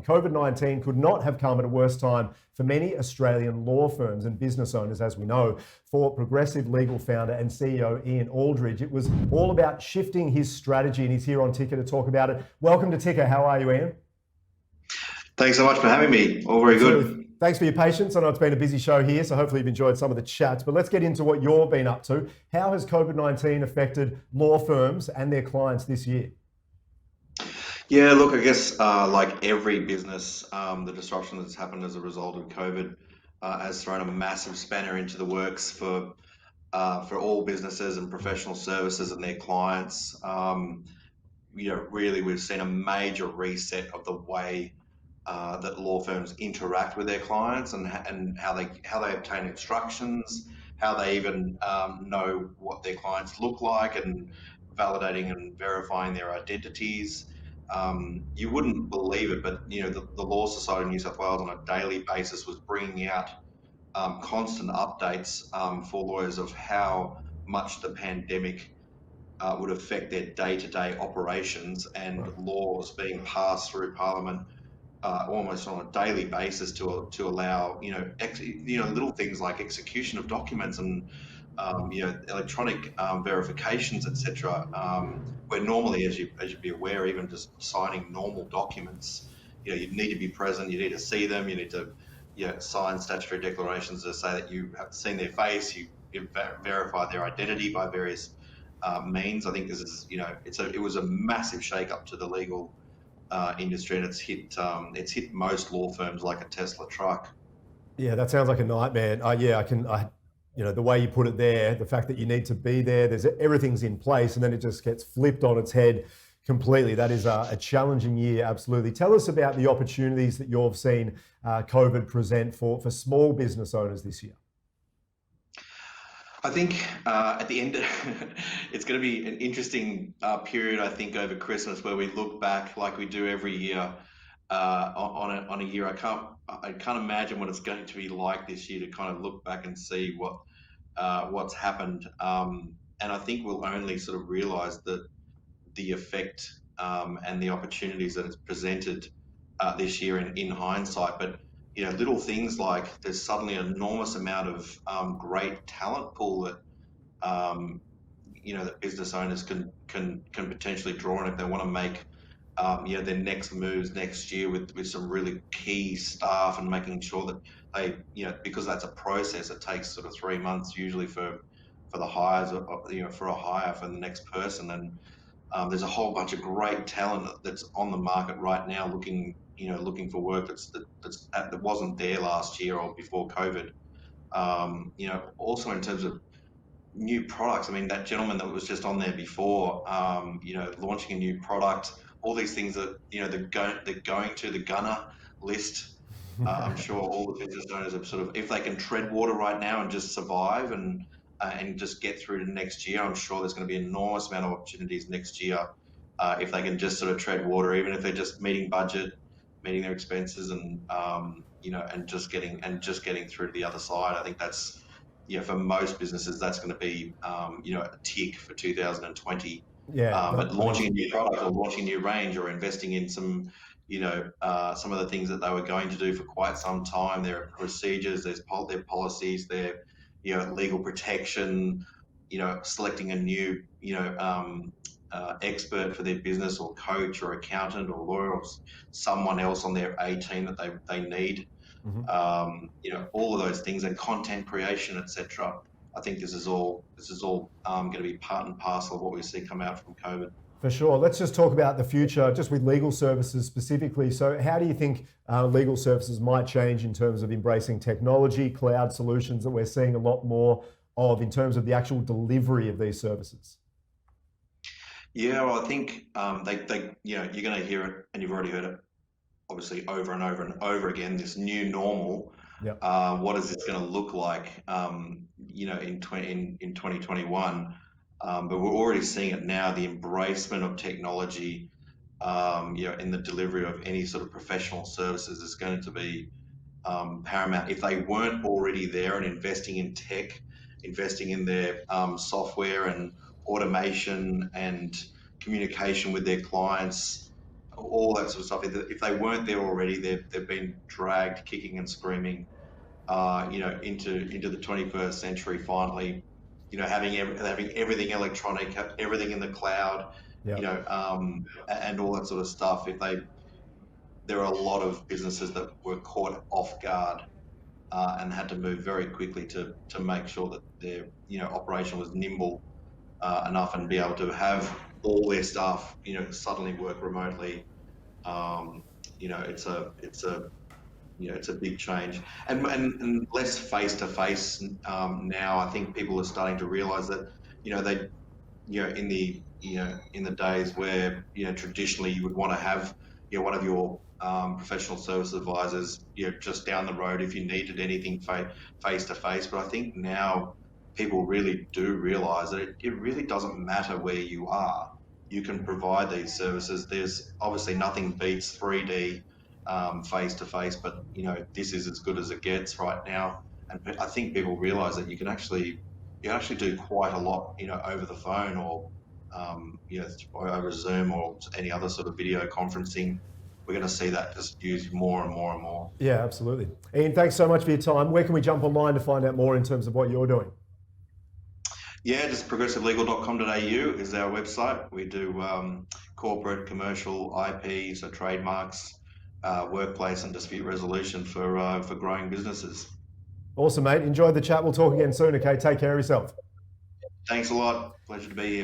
COVID-19 could not have come at a worse time for many Australian law firms and business owners, as we know. For Progressive Legal founder and CEO Ian Aldridge, it was all about shifting his strategy, and he's here on Ticker to talk about it. Welcome to Ticker. How are you, Ian? Thanks so much for having me. All very Absolutely. good. Thanks for your patience. I know it's been a busy show here, so hopefully you've enjoyed some of the chats. But let's get into what you've been up to. How has COVID-19 affected law firms and their clients this year? Yeah, look, I guess like every business, the disruption that's happened as a result of COVID has thrown a massive spanner into the works for all businesses and professional services and their clients. Really, we've seen a major reset of the way that law firms interact with their clients and how they obtain instructions, how they even know what their clients look like, and validating and verifying their identities. You wouldn't believe it, but the Law Society of New South Wales on a daily basis was bringing out constant updates for lawyers of how much the pandemic would affect their day-to-day operations, and laws being passed through Parliament almost on a daily basis to allow little things like execution of documents and electronic verifications, etc. Where normally, as you'd be aware, even just signing normal documents, you need to be present, you need to see them, you need to sign statutory declarations to say that you have seen their face, you verify their identity by various means. I think this is it was a massive shake-up to the legal industry, and it's hit most law firms like a Tesla truck. Yeah, that sounds like a nightmare. The way you put it there, the fact that you need to be there, everything's in place, and then it just gets flipped on its head completely. That is a challenging year, absolutely. Tell us about the opportunities that you've seen COVID present for small business owners this year. I think at the end, it's going to be an interesting period, I think, over Christmas, where we look back like we do every year on a year. I can't imagine what it's going to be like this year to kind of look back and see what's happened. And I think we'll only sort of realise that the effect and the opportunities that it's presented this year in hindsight. But little things like there's suddenly an enormous amount of great talent pool that that business owners can potentially draw on if they want to make their next moves next year with some really key staff, and making sure that they because that's a process. It takes sort of 3 months usually for the hires for a hire for the next person, and there's a whole bunch of great talent that's on the market right now looking for work that wasn't there last year or before COVID. Also in terms of new products, I mean, that gentleman that was just on there before, launching a new product, all these things that they're going to the gunner list. I'm sure all the business owners have sort of, if they can tread water right now and just survive and just get through to next year, I'm sure there's going to be an enormous amount of opportunities next year if they can just sort of tread water, even if they're just meeting budget, meeting their expenses, and and just getting through to the other side. I think that's for most businesses that's going to be a tick for 2020. Yeah, but launching a new product or launching a new range or investing in some some of the things that they were going to do for quite some time, their procedures, their policies, their legal protection, selecting a new expert for their business, or coach or accountant or lawyer, or someone else on their A team that they need. All of those things, and content creation, etc. I think this is all going to be part and parcel of what we see come out from COVID. For sure. Let's just talk about the future, just with legal services specifically. So how do you think legal services might change in terms of embracing technology, cloud solutions that we're seeing a lot more of in terms of the actual delivery of these services? Yeah, well, I think you're going to hear it, and you've already heard it, obviously, over and over and over again. This new normal. Yep. What is this going to look like? In 2021. But we're already seeing it now. The embracement of technology, in the delivery of any sort of professional services is going to be paramount. If they weren't already there and investing in tech, investing in their software and automation and communication with their clients, all that sort of stuff. If they weren't there already, they've been dragged kicking and screaming, into the 21st century. Finally, having everything electronic, everything in the cloud, Yeah. and all that sort of stuff. There are a lot of businesses that were caught off guard, and had to move very quickly to make sure that their operation was nimble enough and be able to have all their staff suddenly work remotely. Um, it's a big change, and less face to face now. I think people are starting to realise that they in the days where traditionally you would want to have one of your professional service advisors just down the road if you needed anything face to face. But I think now people really do realise that it really doesn't matter where you are. You can provide these services. There's obviously nothing beats 3D face to face, but this is as good as it gets right now. And I think people realise that you can actually do quite a lot over the phone, or over Zoom or any other sort of video conferencing. We're going to see that just used more and more and more. Yeah, absolutely. Ian, thanks so much for your time. Where can we jump online to find out more in terms of what you're doing? Yeah, just progressivelegal.com.au is our website. We do corporate, commercial, IP, so trademarks, workplace and dispute resolution for growing businesses. Awesome, mate. Enjoy the chat. We'll talk again soon, okay? Take care of yourself. Thanks a lot. Pleasure to be here.